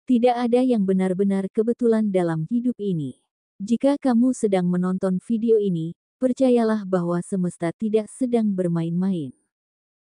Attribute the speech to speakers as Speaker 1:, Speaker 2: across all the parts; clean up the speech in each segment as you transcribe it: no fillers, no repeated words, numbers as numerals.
Speaker 1: Tidak ada yang benar-benar kebetulan dalam hidup ini. Jika kamu sedang menonton video ini, percayalah bahwa semesta tidak sedang bermain-main.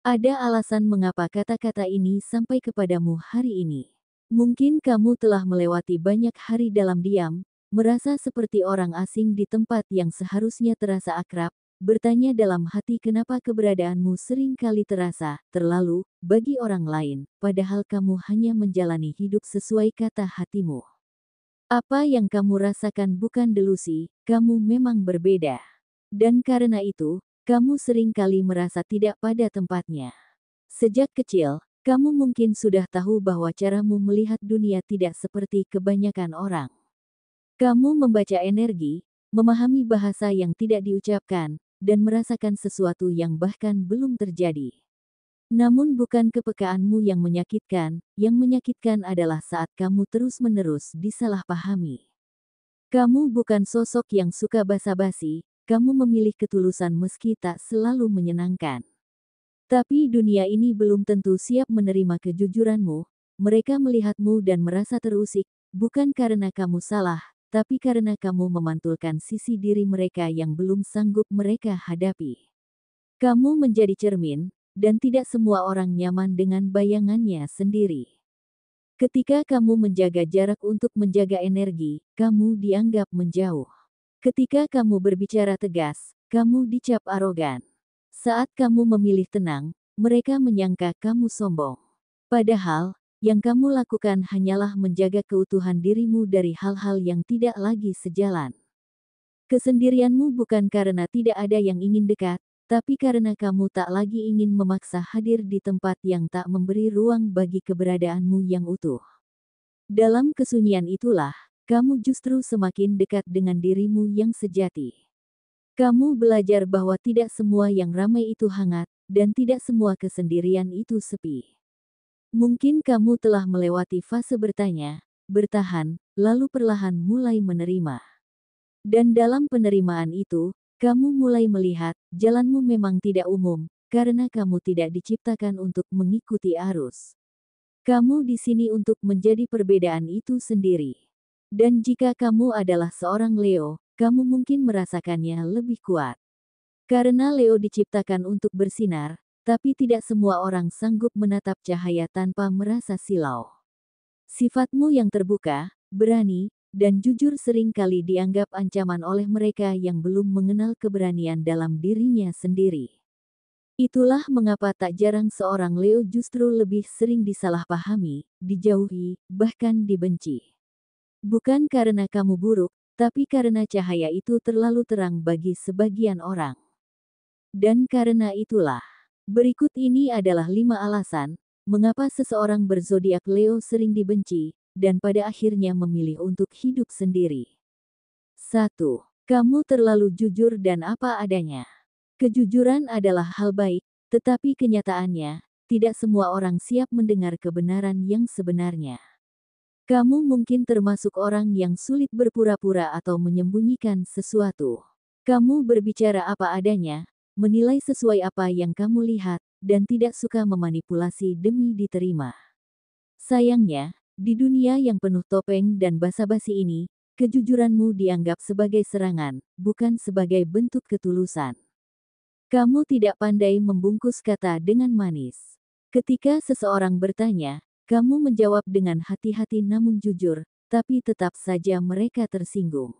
Speaker 1: Ada alasan mengapa kata-kata ini sampai kepadamu hari ini. Mungkin kamu telah melewati banyak hari dalam diam, merasa seperti orang asing di tempat yang seharusnya terasa akrab, bertanya dalam hati kenapa keberadaanmu sering kali terasa terlalu bagi orang lain, padahal kamu hanya menjalani hidup sesuai kata hatimu. Apa yang kamu rasakan bukan delusi, kamu memang berbeda. Dan karena itu, kamu sering kali merasa tidak pada tempatnya. Sejak kecil, kamu mungkin sudah tahu bahwa caramu melihat dunia tidak seperti kebanyakan orang. Kamu membaca energi, memahami bahasa yang tidak diucapkan, dan merasakan sesuatu yang bahkan belum terjadi. Namun bukan kepekaanmu yang menyakitkan adalah saat kamu terus-menerus disalahpahami. Kamu bukan sosok yang suka basa-basi, kamu memilih ketulusan meski tak selalu menyenangkan. Tapi dunia ini belum tentu siap menerima kejujuranmu, mereka melihatmu dan merasa terusik, bukan karena kamu salah, tapi karena kamu memantulkan sisi diri mereka yang belum sanggup mereka hadapi. Kamu menjadi cermin, dan tidak semua orang nyaman dengan bayangannya sendiri. Ketika kamu menjaga jarak untuk menjaga energi, kamu dianggap menjauh. Ketika kamu berbicara tegas, kamu dicap arogan. Saat kamu memilih tenang, mereka menyangka kamu sombong. Padahal, yang kamu lakukan hanyalah menjaga keutuhan dirimu dari hal-hal yang tidak lagi sejalan. Kesendirianmu bukan karena tidak ada yang ingin dekat, tapi karena kamu tak lagi ingin memaksa hadir di tempat yang tak memberi ruang bagi keberadaanmu yang utuh. Dalam kesunyian itulah, kamu justru semakin dekat dengan dirimu yang sejati. Kamu belajar bahwa tidak semua yang ramai itu hangat, dan tidak semua kesendirian itu sepi. Mungkin kamu telah melewati fase bertanya, bertahan, lalu perlahan mulai menerima. Dan dalam penerimaan itu, kamu mulai melihat, jalanmu memang tidak umum, karena kamu tidak diciptakan untuk mengikuti arus. Kamu di sini untuk menjadi perbedaan itu sendiri. Dan jika kamu adalah seorang Leo, kamu mungkin merasakannya lebih kuat. Karena Leo diciptakan untuk bersinar, tapi tidak semua orang sanggup menatap cahaya tanpa merasa silau. Sifatmu yang terbuka, berani, dan jujur sering kali dianggap ancaman oleh mereka yang belum mengenal keberanian dalam dirinya sendiri. Itulah mengapa tak jarang seorang Leo justru lebih sering disalahpahami, dijauhi, bahkan dibenci. Bukan karena kamu buruk, tapi karena cahaya itu terlalu terang bagi sebagian orang. Dan karena itulah, berikut ini adalah 5 alasan, mengapa seseorang berzodiak Leo sering dibenci, dan pada akhirnya memilih untuk hidup sendiri. 1. Kamu terlalu jujur dan apa adanya. Kejujuran adalah hal baik, tetapi kenyataannya, tidak semua orang siap mendengar kebenaran yang sebenarnya. Kamu mungkin termasuk orang yang sulit berpura-pura atau menyembunyikan sesuatu. Kamu berbicara apa adanya, menilai sesuai apa yang kamu lihat, dan tidak suka memanipulasi demi diterima. Sayangnya, di dunia yang penuh topeng dan basa-basi ini, kejujuranmu dianggap sebagai serangan, bukan sebagai bentuk ketulusan. Kamu tidak pandai membungkus kata dengan manis. Ketika seseorang bertanya, kamu menjawab dengan hati-hati namun jujur, tapi tetap saja mereka tersinggung.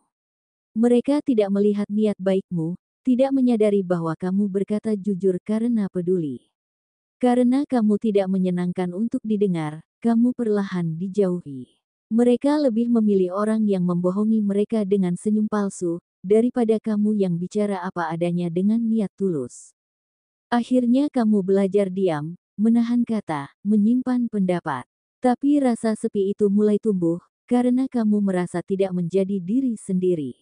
Speaker 1: Mereka tidak melihat niat baikmu, tidak menyadari bahwa kamu berkata jujur karena peduli. Karena kamu tidak menyenangkan untuk didengar, kamu perlahan dijauhi. Mereka lebih memilih orang yang membohongi mereka dengan senyum palsu, daripada kamu yang bicara apa adanya dengan niat tulus. Akhirnya kamu belajar diam, menahan kata, menyimpan pendapat. Tapi rasa sepi itu mulai tumbuh, karena kamu merasa tidak menjadi diri sendiri.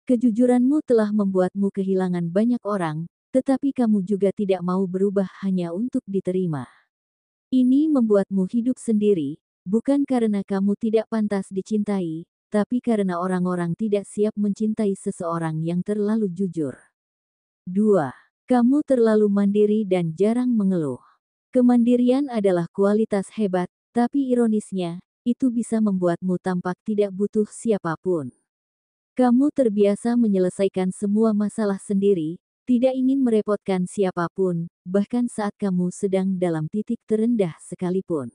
Speaker 1: Kejujuranmu telah membuatmu kehilangan banyak orang, tetapi kamu juga tidak mau berubah hanya untuk diterima. Ini membuatmu hidup sendiri, bukan karena kamu tidak pantas dicintai, tapi karena orang-orang tidak siap mencintai seseorang yang terlalu jujur. 2. Kamu terlalu mandiri dan jarang mengeluh. Kemandirian adalah kualitas hebat, tapi ironisnya, itu bisa membuatmu tampak tidak butuh siapapun. Kamu terbiasa menyelesaikan semua masalah sendiri, tidak ingin merepotkan siapapun, bahkan saat kamu sedang dalam titik terendah sekalipun.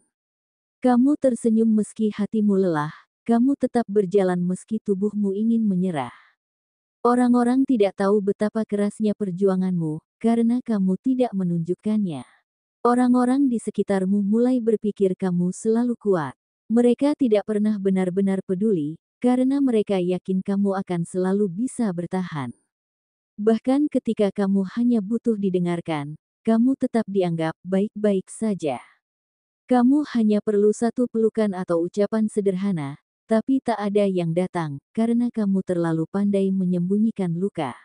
Speaker 1: Kamu tersenyum meski hatimu lelah, kamu tetap berjalan meski tubuhmu ingin menyerah. Orang-orang tidak tahu betapa kerasnya perjuanganmu, karena kamu tidak menunjukkannya. Orang-orang di sekitarmu mulai berpikir kamu selalu kuat. Mereka tidak pernah benar-benar peduli, karena mereka yakin kamu akan selalu bisa bertahan. Bahkan ketika kamu hanya butuh didengarkan, kamu tetap dianggap baik-baik saja. Kamu hanya perlu satu pelukan atau ucapan sederhana, tapi tak ada yang datang, karena kamu terlalu pandai menyembunyikan luka.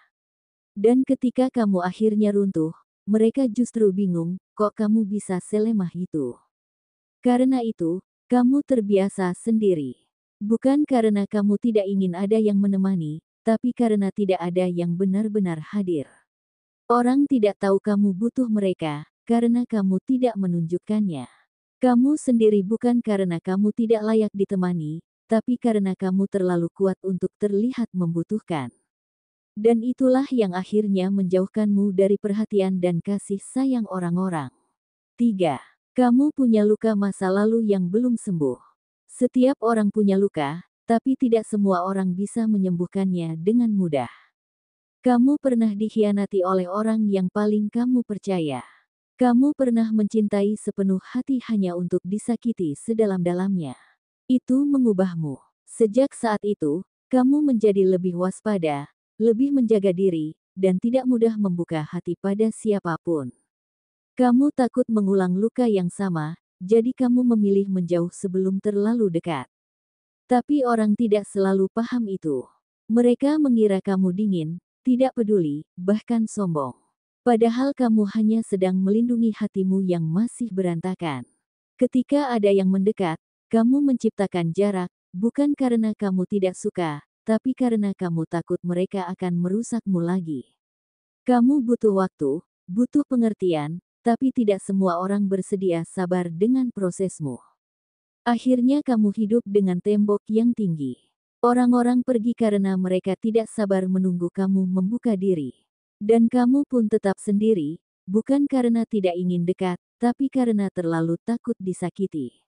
Speaker 1: Dan ketika kamu akhirnya runtuh, mereka justru bingung, kok kamu bisa selemah itu. Karena itu, kamu terbiasa sendiri. Bukan karena kamu tidak ingin ada yang menemani, tapi karena tidak ada yang benar-benar hadir. Orang tidak tahu kamu butuh mereka, karena kamu tidak menunjukkannya. Kamu sendiri bukan karena kamu tidak layak ditemani, tapi karena kamu terlalu kuat untuk terlihat membutuhkan. Dan itulah yang akhirnya menjauhkanmu dari perhatian dan kasih sayang orang-orang. 3. Kamu punya luka masa lalu yang belum sembuh. Setiap orang punya luka, tapi tidak semua orang bisa menyembuhkannya dengan mudah. Kamu pernah dikhianati oleh orang yang paling kamu percaya. Kamu pernah mencintai sepenuh hati hanya untuk disakiti sedalam-dalamnya. Itu mengubahmu. Sejak saat itu, kamu menjadi lebih waspada, lebih menjaga diri, dan tidak mudah membuka hati pada siapapun. Kamu takut mengulang luka yang sama, jadi kamu memilih menjauh sebelum terlalu dekat. Tapi orang tidak selalu paham itu. Mereka mengira kamu dingin, tidak peduli, bahkan sombong. Padahal kamu hanya sedang melindungi hatimu yang masih berantakan. Ketika ada yang mendekat, kamu menciptakan jarak, bukan karena kamu tidak suka, tapi karena kamu takut mereka akan merusakmu lagi. Kamu butuh waktu, butuh pengertian, tapi tidak semua orang bersedia sabar dengan prosesmu. Akhirnya kamu hidup dengan tembok yang tinggi. Orang-orang pergi karena mereka tidak sabar menunggu kamu membuka diri. Dan kamu pun tetap sendiri, bukan karena tidak ingin dekat, tapi karena terlalu takut disakiti.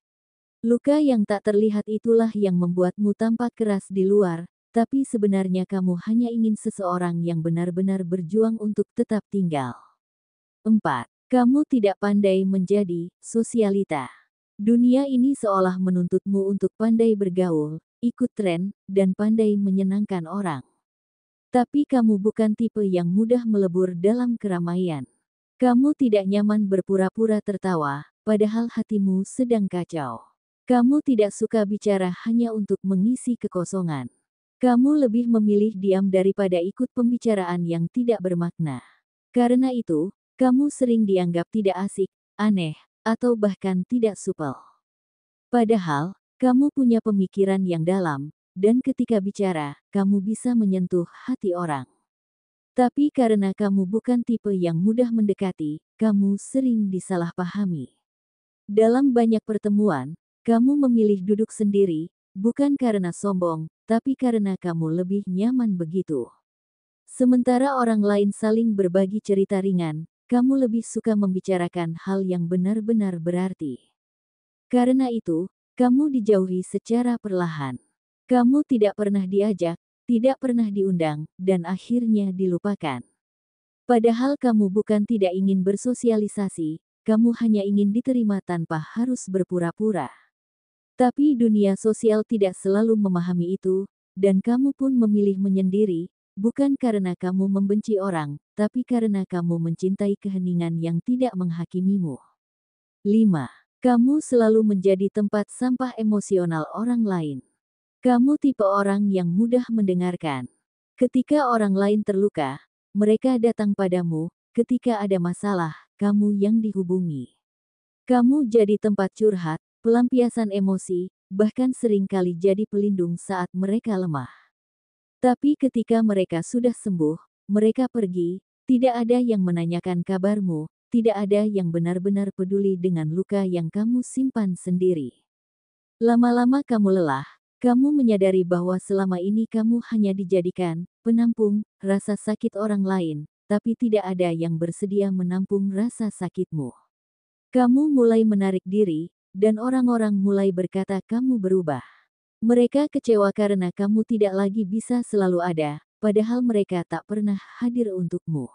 Speaker 1: Luka yang tak terlihat itulah yang membuatmu tampak keras di luar, tapi sebenarnya kamu hanya ingin seseorang yang benar-benar berjuang untuk tetap tinggal. 4. Kamu tidak pandai menjadi sosialita. Dunia ini seolah menuntutmu untuk pandai bergaul, ikut tren, dan pandai menyenangkan orang. Tapi kamu bukan tipe yang mudah melebur dalam keramaian. Kamu tidak nyaman berpura-pura tertawa, padahal hatimu sedang kacau. Kamu tidak suka bicara hanya untuk mengisi kekosongan. Kamu lebih memilih diam daripada ikut pembicaraan yang tidak bermakna. Karena itu, kamu sering dianggap tidak asik, aneh, atau bahkan tidak supel. Padahal, kamu punya pemikiran yang dalam, dan ketika bicara, kamu bisa menyentuh hati orang. Tapi karena kamu bukan tipe yang mudah mendekati, kamu sering disalahpahami. Dalam banyak pertemuan, kamu memilih duduk sendiri, bukan karena sombong, tapi karena kamu lebih nyaman begitu. Sementara orang lain saling berbagi cerita ringan, kamu lebih suka membicarakan hal yang benar-benar berarti. Karena itu, kamu dijauhi secara perlahan. Kamu tidak pernah diajak, tidak pernah diundang, dan akhirnya dilupakan. Padahal kamu bukan tidak ingin bersosialisasi, kamu hanya ingin diterima tanpa harus berpura-pura. Tapi dunia sosial tidak selalu memahami itu, dan kamu pun memilih menyendiri, bukan karena kamu membenci orang, tapi karena kamu mencintai keheningan yang tidak menghakimimu. 5. Kamu selalu menjadi tempat sampah emosional orang lain. Kamu tipe orang yang mudah mendengarkan. Ketika orang lain terluka, mereka datang padamu, ketika ada masalah, kamu yang dihubungi. Kamu jadi tempat curhat, pelampiasan emosi, bahkan seringkali jadi pelindung saat mereka lemah. Tapi ketika mereka sudah sembuh, mereka pergi, tidak ada yang menanyakan kabarmu, tidak ada yang benar-benar peduli dengan luka yang kamu simpan sendiri. Lama-lama kamu lelah, kamu menyadari bahwa selama ini kamu hanya dijadikan penampung rasa sakit orang lain, tapi tidak ada yang bersedia menampung rasa sakitmu. Kamu mulai menarik diri, dan orang-orang mulai berkata kamu berubah. Mereka kecewa karena kamu tidak lagi bisa selalu ada, padahal mereka tak pernah hadir untukmu.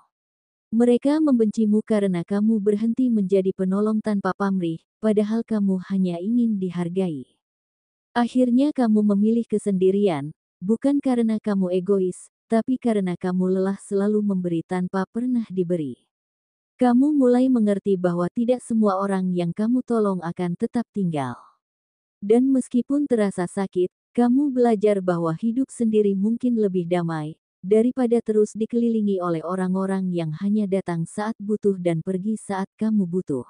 Speaker 1: Mereka membencimu karena kamu berhenti menjadi penolong tanpa pamrih, padahal kamu hanya ingin dihargai. Akhirnya kamu memilih kesendirian, bukan karena kamu egois, tapi karena kamu lelah selalu memberi tanpa pernah diberi. Kamu mulai mengerti bahwa tidak semua orang yang kamu tolong akan tetap tinggal. Dan meskipun terasa sakit, kamu belajar bahwa hidup sendiri mungkin lebih damai, daripada terus dikelilingi oleh orang-orang yang hanya datang saat butuh dan pergi saat kamu butuh.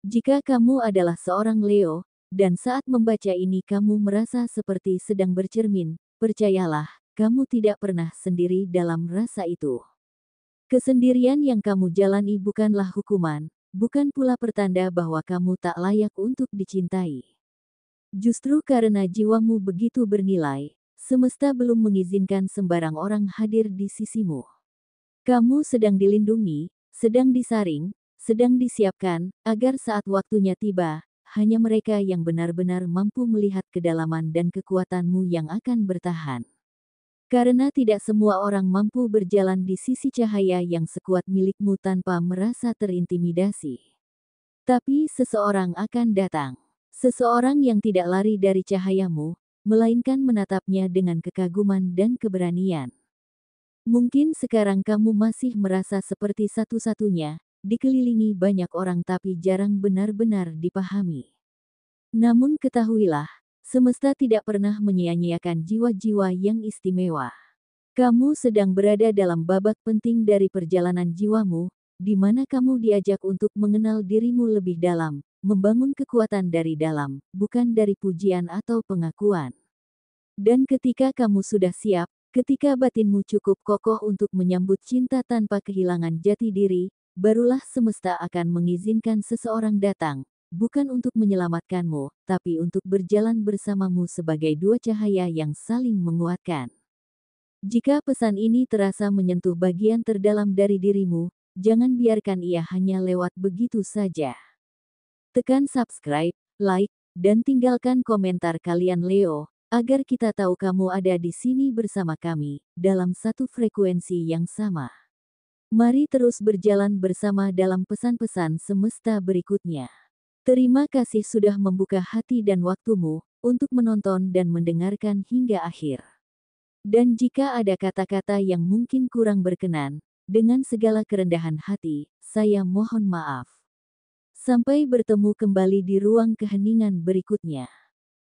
Speaker 1: Jika kamu adalah seorang Leo, dan saat membaca ini kamu merasa seperti sedang bercermin, percayalah, kamu tidak pernah sendiri dalam rasa itu. Kesendirian yang kamu jalani bukanlah hukuman, bukan pula pertanda bahwa kamu tak layak untuk dicintai. Justru karena jiwamu begitu bernilai, semesta belum mengizinkan sembarang orang hadir di sisimu. Kamu sedang dilindungi, sedang disaring, sedang disiapkan, agar saat waktunya tiba, hanya mereka yang benar-benar mampu melihat kedalaman dan kekuatanmu yang akan bertahan. Karena tidak semua orang mampu berjalan di sisi cahaya yang sekuat milikmu tanpa merasa terintimidasi. Tapi seseorang akan datang. Seseorang yang tidak lari dari cahayamu, melainkan menatapnya dengan kekaguman dan keberanian. Mungkin sekarang kamu masih merasa seperti satu-satunya, dikelilingi banyak orang tapi jarang benar-benar dipahami. Namun ketahuilah, semesta tidak pernah menyia-nyiakan jiwa-jiwa yang istimewa. Kamu sedang berada dalam babak penting dari perjalanan jiwamu, di mana kamu diajak untuk mengenal dirimu lebih dalam, membangun kekuatan dari dalam, bukan dari pujian atau pengakuan. Dan ketika kamu sudah siap, ketika batinmu cukup kokoh untuk menyambut cinta tanpa kehilangan jati diri, barulah semesta akan mengizinkan seseorang datang, bukan untuk menyelamatkanmu, tapi untuk berjalan bersamamu sebagai dua cahaya yang saling menguatkan. Jika pesan ini terasa menyentuh bagian terdalam dari dirimu, jangan biarkan ia hanya lewat begitu saja. Tekan subscribe, like, dan tinggalkan komentar kalian Leo, agar kita tahu kamu ada di sini bersama kami, dalam satu frekuensi yang sama. Mari terus berjalan bersama dalam pesan-pesan semesta berikutnya. Terima kasih sudah membuka hati dan waktumu, untuk menonton dan mendengarkan hingga akhir. Dan jika ada kata-kata yang mungkin kurang berkenan, dengan segala kerendahan hati, saya mohon maaf. Sampai bertemu kembali di ruang keheningan berikutnya.